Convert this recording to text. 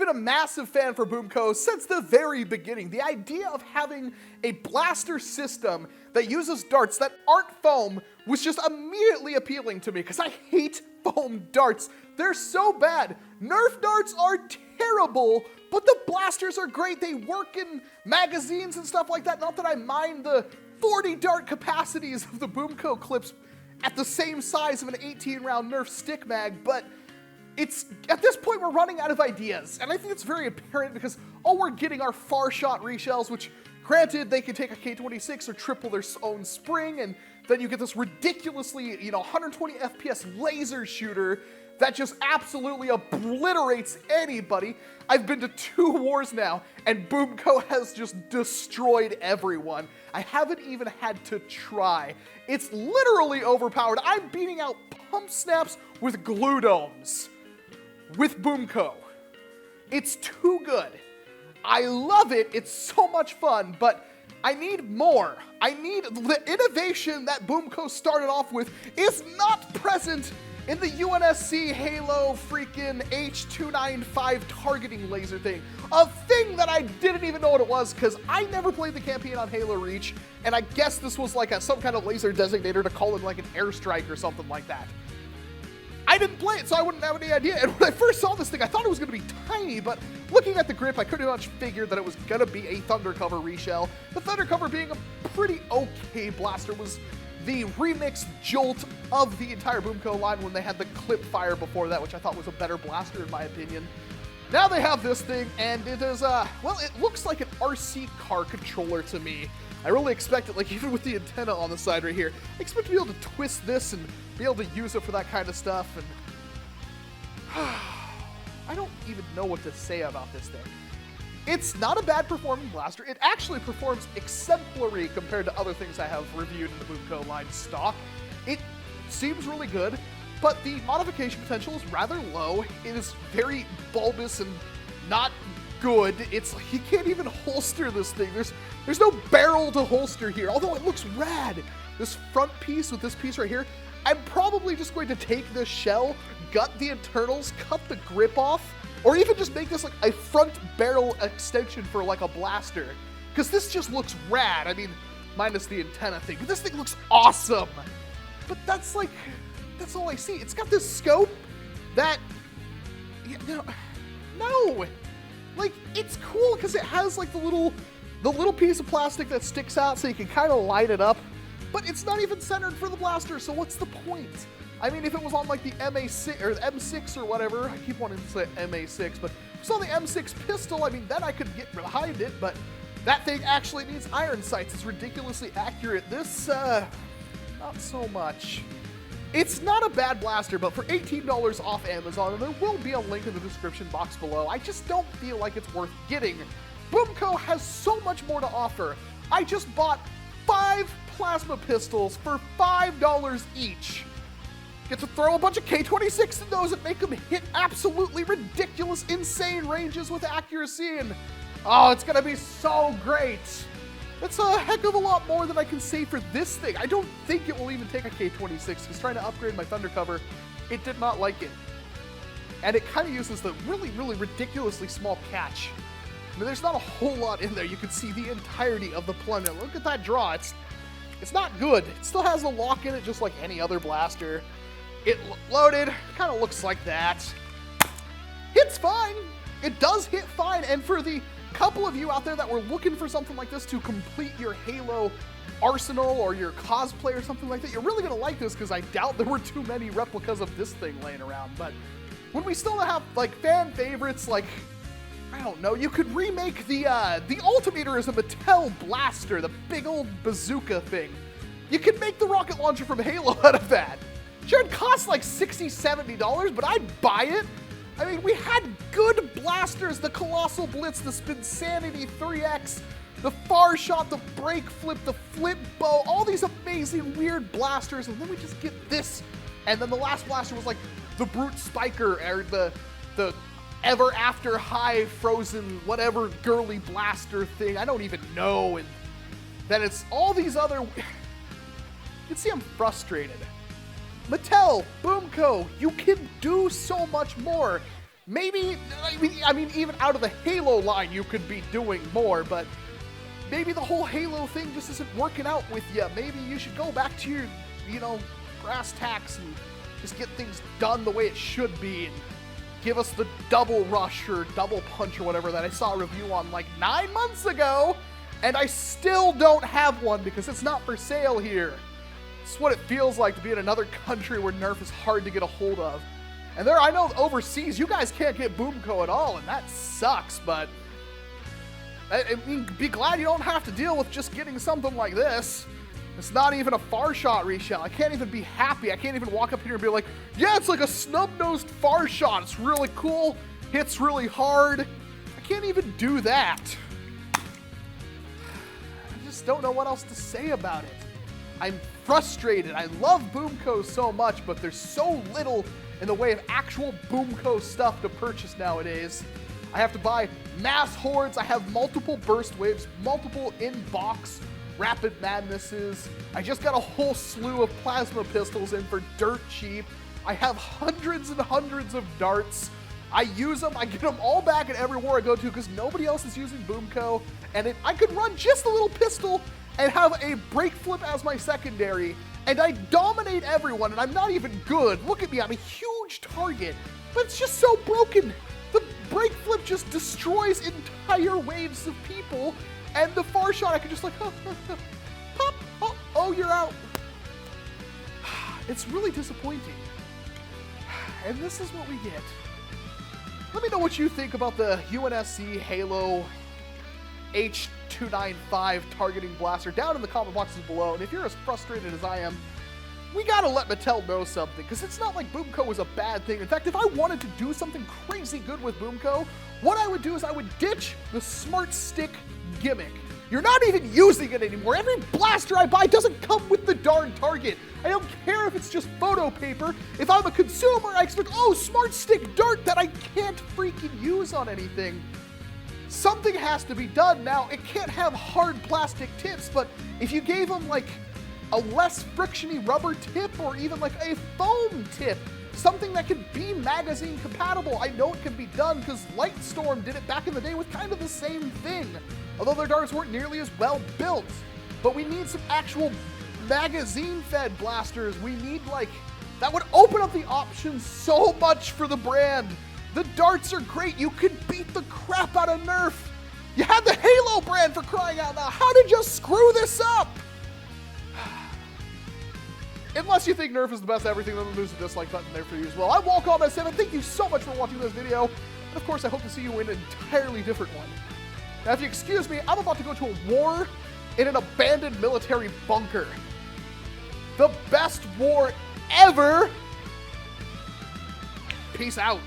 been a massive fan for BOOMco since the very beginning. The idea of having a blaster system that uses darts that aren't foam was just immediately appealing to me because I hate foam darts. They're so bad. Nerf darts are terrible, but the blasters are great. They work in magazines and stuff like that. Not that I mind the 40 dart capacities of the BOOMco clips at the same size of an 18-round Nerf stick mag, but it's, at this point, we're running out of ideas, and I think it's very apparent because all we're getting are far shot reshells, which, granted, they can take a K26 or triple their own spring, and then you get this ridiculously, 120 FPS laser shooter that just absolutely obliterates anybody. I've been to 2 wars now, and BOOMco has just destroyed everyone. I haven't even had to try. It's literally overpowered. I'm beating out pump snaps with glue domes with BOOMco. It's too good. I love it. It's so much fun, but I need more. I need the innovation that BOOMco started off with is not present in the UNSC Halo freaking H-295 targeting laser thing. A thing that I didn't even know what it was because I never played the campaign on Halo Reach, and I guess this was like some kind of laser designator to call in like an airstrike or something like that. I didn't play it, so I wouldn't have any idea. And when I first saw this thing, I thought it was going to be tiny, but looking at the grip, I pretty much figured that it was going to be a Thundercover reshell. The Thundercover being a pretty okay blaster was the remixed jolt of the entire BOOMco line when they had the Clipfire before that, which I thought was a better blaster in my opinion. Now they have this thing, and it is, well, it looks like an RC car controller to me. I really expect it, like even with the antenna on the side right here, I expect to be able to twist this and be able to use it for that kind of stuff, and I don't even know what to say about this thing. It's not a bad performing blaster. It actually performs exemplary compared to other things I have reviewed in the BOOMco line stock. It seems really good, but the modification potential is rather low. It is very bulbous and not good. It's, you can't even holster this thing. There's no barrel to holster here, although it looks rad. This front piece with this piece right here, I'm probably just going to take this shell, gut the internals, cut the grip off, or even just make this like a front barrel extension for like a blaster. Because this just looks rad. I mean, minus the antenna thing, but this thing looks awesome. But that's like, that's all I see. It's got this scope that, no. Like, it's cool because it has like the little piece of plastic that sticks out so you can kind of light it up, but it's not even centered for the blaster, so what's the point? I mean, if it was on like the MA6 or the M6 or whatever, I keep wanting to say MA6, but if it's on the M6 pistol, I mean, then I could get behind it, but that thing actually needs iron sights. It's ridiculously accurate. This, not so much. It's not a bad blaster, but for $18 off Amazon, and there will be a link in the description box below, I just don't feel like it's worth getting. BOOMco has so much more to offer. I just bought 5 plasma pistols for $5 each. Get to throw a bunch of K26 in those and make them hit absolutely ridiculous, insane ranges with accuracy, and oh, it's gonna be so great. It's a heck of a lot more than I can say for this thing. I don't think it will even take a K26, because trying to upgrade my Thundercover, it did not like it. And it kind of uses the really, really ridiculously small catch. I mean, there's not a whole lot in there. You can see the entirety of the plunger. Look at that draw. It's not good. It still has a lock in it just like any other blaster. It loaded, kind of looks like that. Hits fine. It does hit fine, and for the couple of you out there that were looking for something like this to complete your Halo arsenal or your cosplay or something like that, you're really gonna like this because I doubt there were too many replicas of this thing laying around. But when we still have like fan favorites, like, I don't know, you could remake the Ultimator as a Mattel blaster, the big old bazooka thing. You could make the rocket launcher from Halo out of that. Sure, it costs like $60, $70, but I'd buy it. I mean, we had good blasters, the Colossal Blitz, the Spinsanity 3X, the Far Shot, the Break Flip, the Flip Bow, all these amazing weird blasters, and then we just get this. And then the last blaster was like the Brute Spiker, or the Ever After High Frozen whatever girly blaster thing. I don't even know. And then it's all these other, you can see I'm frustrated. Mattel, BOOMco, you can do so much more. Maybe, I mean, even out of the Halo line, you could be doing more, but maybe the whole Halo thing just isn't working out with you. Maybe you should go back to your, you know, brass tacks and just get things done the way it should be and give us the double rush or double punch or whatever that I saw a review on like 9 months ago, and I still don't have one because it's not for sale here. It's what it feels like to be in another country where Nerf is hard to get a hold of. And there, I know overseas, you guys can't get BOOMco at all, and that sucks, but I mean, be glad you don't have to deal with just getting something like this. It's not even a far shot reshell. I can't even be happy. I can't even walk up here and be like, yeah, it's like a snub-nosed far shot. It's really cool, hits really hard. I can't even do that. I just don't know what else to say about it. I'm frustrated. I love BOOMco so much, but there's so little in the way of actual BOOMco stuff to purchase nowadays. I have to buy mass hordes. I have multiple burst waves, multiple in-box rapid madnesses. I just got a whole slew of plasma pistols in for dirt cheap. I have hundreds and hundreds of darts. I use them. I get them all back at every war I go to because nobody else is using BOOMco. And I could run just a little pistol and have a brake flip as my secondary, and I dominate everyone, and I'm not even good. Look at me, I'm a huge target, but it's just so broken. The brake flip just destroys entire waves of people, and the far shot, I can just like, pop, oh, you're out. It's really disappointing. And this is what we get. Let me know what you think about the UNSC Halo H-295 targeting blaster down in the comment boxes below. And if you're as frustrated as I am, we gotta let Mattel know something, because it's not like BOOMco was a bad thing. In fact, if I wanted to do something crazy good with BOOMco, what I would do is I would ditch the smart stick gimmick. You're not even using it anymore. Every blaster I buy doesn't come with the darn target. I don't care if it's just photo paper. If I'm a consumer, I expect, oh, smart stick dart that I can't freaking use on anything. Something has to be done now. It can't have hard plastic tips, but if you gave them like a less frictiony rubber tip or even like a foam tip, something that could be magazine compatible. I know it can be done because Lightstorm did it back in the day with kind of the same thing, although their darts weren't nearly as well built. But we need some actual magazine fed blasters. We need like, that would open up the options so much for the brand. The darts are great. You could beat the crap out of Nerf. You had the Halo brand, for crying out loud. How did you screw this up? Unless you think Nerf is the best everything, then there's a dislike button there for you as well. I'm Walcom S7. Thank you so much for watching this video. And of course, I hope to see you in an entirely different one. Now, if you excuse me, I'm about to go to a war in an abandoned military bunker. The best war ever. Peace out.